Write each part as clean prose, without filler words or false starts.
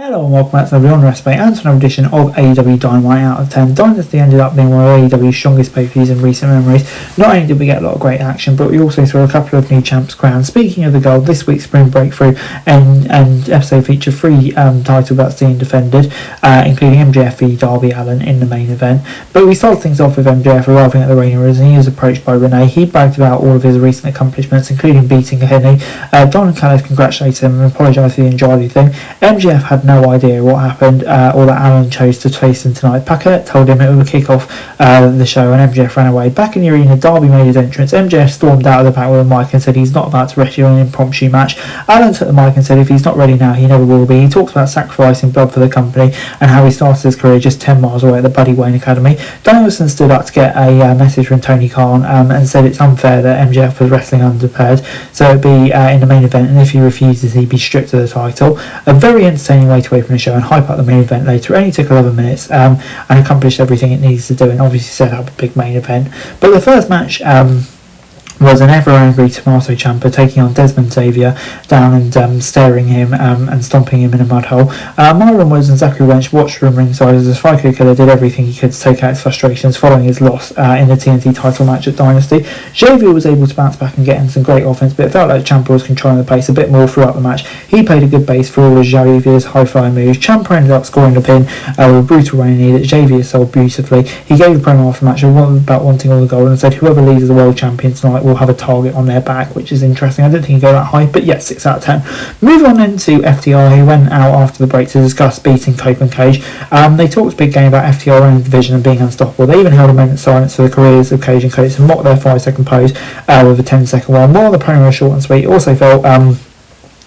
Hello and welcome back to the Aewdynasty and to another edition of AEW Dynamite Out of 10. Dynasty ended up being one of AEW's strongest pay-per-views in recent memories. Not only did we get a lot of great action, but we also saw a couple of new champs crowned. Speaking of the gold, this week's Spring Breakthrough and episode featured three title belts being defended, including MJF v Darby Allin in the main event. But we started things off with MJF arriving at the Arena as he was approached by Renee. He bragged about all of his recent accomplishments, including beating Henny. Don Callis congratulated him and apologised for the injury thing. MJF had no idea what happened or that Allin chose to face him tonight. Paquette told him it would kick off the show and MJF ran away. Back in the arena, Darby made his entrance. MJF stormed out of the back with a mic and said he's not about to wrestle an impromptu match. Allin took the mic and said if he's not ready now, he never will be. He talked about sacrificing blood for the company and how he started his career just 10 miles away at the Buddy Wayne Academy. Danielson stood up to get a message from Tony Khan and said it's unfair that MJF was wrestling unprepared, so it'd be in the main event, and if he refuses, he'd be stripped of the title. A very entertaining way to open the show and hype up the main event later. It only took 11 minutes and accomplished everything it needs to do, and obviously set up a big main event. But the first match was an ever-angry Tommaso Ciampa taking on Desmond Xavier down and staring him and stomping him in a mud hole. Myron Woods and Zachary Wench watched from ringside as the Psycho Killer did everything he could to take out his frustrations following his loss in the TNT title match at Dynasty. Xavier was able to bounce back and get in some great offense, but it felt like Ciampa was controlling the pace a bit more throughout the match. He played a good base for all of Xavier's high-flying moves. Ciampa ended up scoring the pin with a brutal running knee that Xavier sold beautifully. He gave a promo after the match about wanting all the gold and said whoever leaves as the world champion tonight will have a target on their back, which is interesting. I don't think he'd go that high, but yeah, 6 out of 10. Move on into FTR, who went out after the break to discuss beating Cope and Cage. They talked a big game about FTR owning the division and being unstoppable. They even held a moment's silence for the careers of Cage and Coates and mocked their 5-second pose with a 10-second one. While the promo was short and sweet, it also felt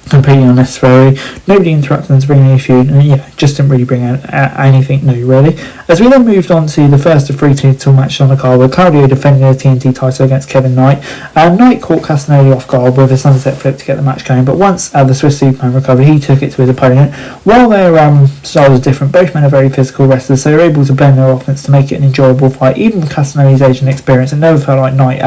completely unnecessary. Nobody interrupted them to bring any feud, and yeah, just didn't really bring anything new really. As we then moved on to the first of 3 title matches on the card, with Claudio defending the TNT title against Kevin Knight. Knight caught Castagnoli off guard with a sunset flip to get the match going, but once the Swiss Superman recovered, he took it to his opponent. While their styles are different, both men are very physical wrestlers, so they were able to blend their offense to make it an enjoyable fight. Even with Castagnoli's age and experience, it never felt like Knight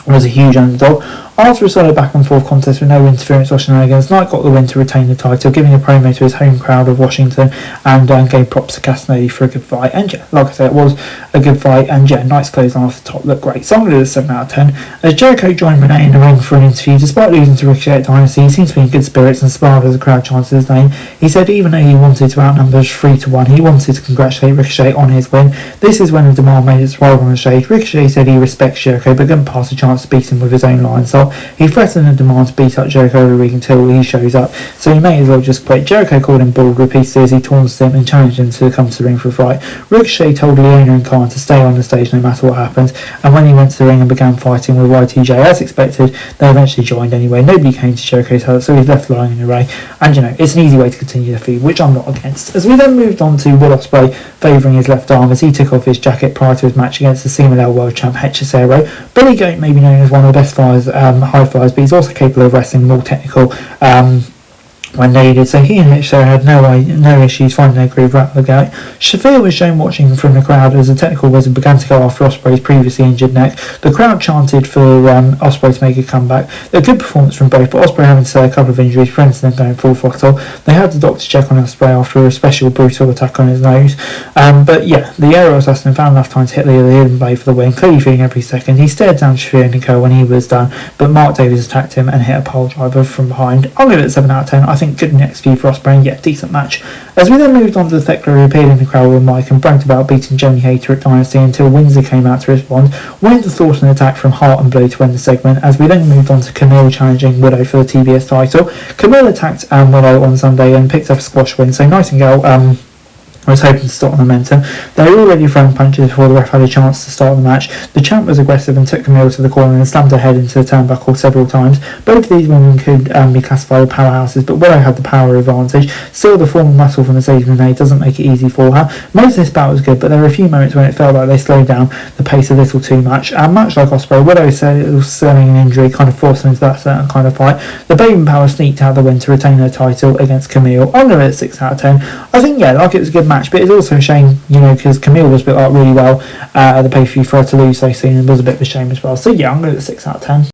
was a huge underdog. After a solid back and forth contest with no interference or shenanigans, Knight got the win to retain the title, giving a promo to his home crowd of Washington and gave props to Castagnoli for a good fight. And yeah, like I said, it was a good fight, and yeah, Knight's clothes on off the top looked great. So I'm going to do a 7 out of 10. As Jericho joined Renee in the ring for an interview, despite losing to Ricochet at Dynasty, he seems to be in good spirits and smiled as the crowd chanted his name. He said even though he wanted to outnumber 3-1, he wanted to congratulate Ricochet on his win. This is when the demand made its arrival on the stage. Ricochet said he respects Jericho but couldn't pass a chance to beat him with his own line, so he threatened and demand to beat up Jericho every week until he shows up, so he may as well just quit. Jericho called him bald repeatedly as he taunted him and challenged him to come to the ring for a fight. Ricochet told Leona and Khan to stay on the stage no matter what happens, and when he went to the ring and began fighting with YTJ, as expected, they eventually joined anyway. Nobody came to Jericho's hut, so he's left lying in the ring, and you know, it's an easy way to continue the feud, which I'm not against. As we then moved on to Will Ospreay favouring his left arm as he took off his jacket prior to his match against the CMLL World Champ Hechicero. Billy Goat may be known as one of the best flyers, high flyers, but he's also capable of wrestling more technical when needed, so he and Hechicero had no issues finding their groove right out the gate. Xavier was shown watching from the crowd as the technical wizard began to go after Ospreay's previously injured neck. The crowd chanted for Ospreay to make a comeback. A good performance from both, but Ospreay having to say a couple of injuries prevents them going full throttle. They had the doctor check on Ospreay after a special brutal attack on his nose, but yeah, the aerial assassin found enough time to hit the hidden blade for the win, clearly feeling every second. He stared down Xavier and Nicole when he was done, but Mark Davis attacked him and hit a pole driver from behind. I'll give it a 7 out of 10. I think good next feud for Ospreay, and yeah, decent match. As we then moved on to the Thekla, who appeared in the crowd with Mike and bragged about beating Jamie Hayter at Dynasty until Windsor came out to respond. Windsor thought an attack from Hart and Blue to end the segment. As we then moved on to Kamille challenging Willow for the TBS title. Kamille attacked Willow on Sunday and picked up a squash win, so Nightingale was hoping to stop the momentum. They were already throwing punches before the ref had a chance to start the match. The champ was aggressive and took Kamille to the corner and slammed her head into the turnbuckle several times. Both of these women could be classified as powerhouses, but Willow had the power advantage. Still, the form of muscle from Mercedes Moné doesn't make it easy for her. Most of this bout was good, but there were a few moments when it felt like they slowed down the pace a little too much. And much like Ospreay, Willow selling an injury kind of forced them into that certain kind of fight. The Baby Power sneaked out the win to retain her title against Kamille. I'm going to 6 out of 10. I think, yeah, like it was a good match, but it's also a shame, you know, because Kamille was built up really well at the pay-per-view for her to lose so soon, and was a bit of a shame as well. So yeah, I'm going to 6 out of 10.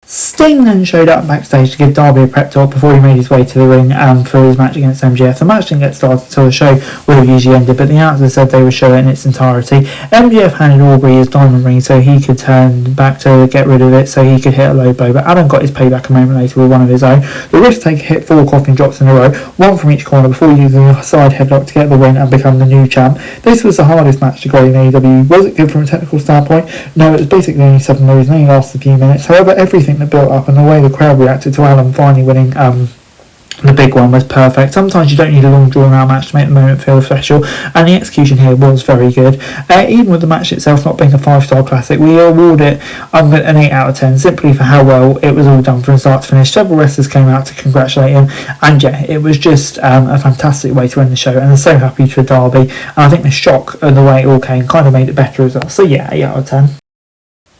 Sting then showed up backstage to give Darby a prep talk before he made his way to the ring for his match against MJF. The match didn't get started until the show would have usually ended, but the announcer said they would show it in its entirety. MJF handed Aubrey his diamond ring so he could turn back to get rid of it, so he could hit a low blow, but Alan got his payback a moment later with one of his own. The risk-taker hit 4 coffin drops in a row, one from each corner, before using a side headlock to get the win and become the new champ. This was the hardest match to go in AEW. Was it good from a technical standpoint? No, it was basically only 7 moves and only lasted a few minutes. However, everything that built up and the way the crowd reacted to Alan finally winning the big one was perfect. Sometimes you don't need a long drawn out match to make the moment feel special, and the execution here was very good. Even with the match itself not being a 5-star classic, we award it an 8 out of 10 simply for how well it was all done from start to finish. Several wrestlers came out to congratulate him, and yeah, it was just a fantastic way to end the show, and I'm so happy for Darby, and I think the shock and the way it all came kind of made it better as well. So yeah, 8 out of 10.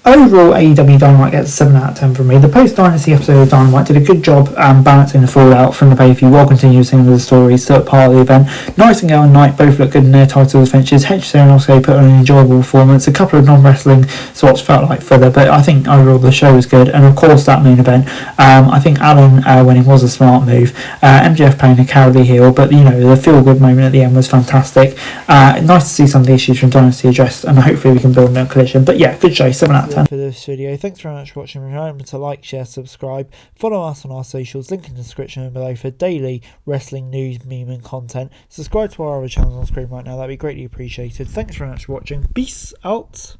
Overall, AEW Dynamite gets a 7 out of 10 from me. The post-Dynasty episode of Dynamite did a good job balancing the fallout from the pay-per-view while continuing with the stories still part of the event. Nightingale and Knight both look good in their title defences. Hedgesay and Ospreay put on an enjoyable performance. A couple of non-wrestling spots felt like filler, but I think overall the show was good. And of course, that main event, I think Alan winning was a smart move. MJF playing a cowardly heel, but you know, the feel-good moment at the end was fantastic. Nice to see some of the issues from Dynasty addressed, and hopefully we can build on a collision. But yeah, good show, 7 out of 10. For this video, thanks very much for watching. Remember to like, share, subscribe, follow us on our socials, link in the description below for daily wrestling news, meme and content. Subscribe to our other channels on screen right now, that'd be greatly appreciated. Thanks very much for watching, peace out.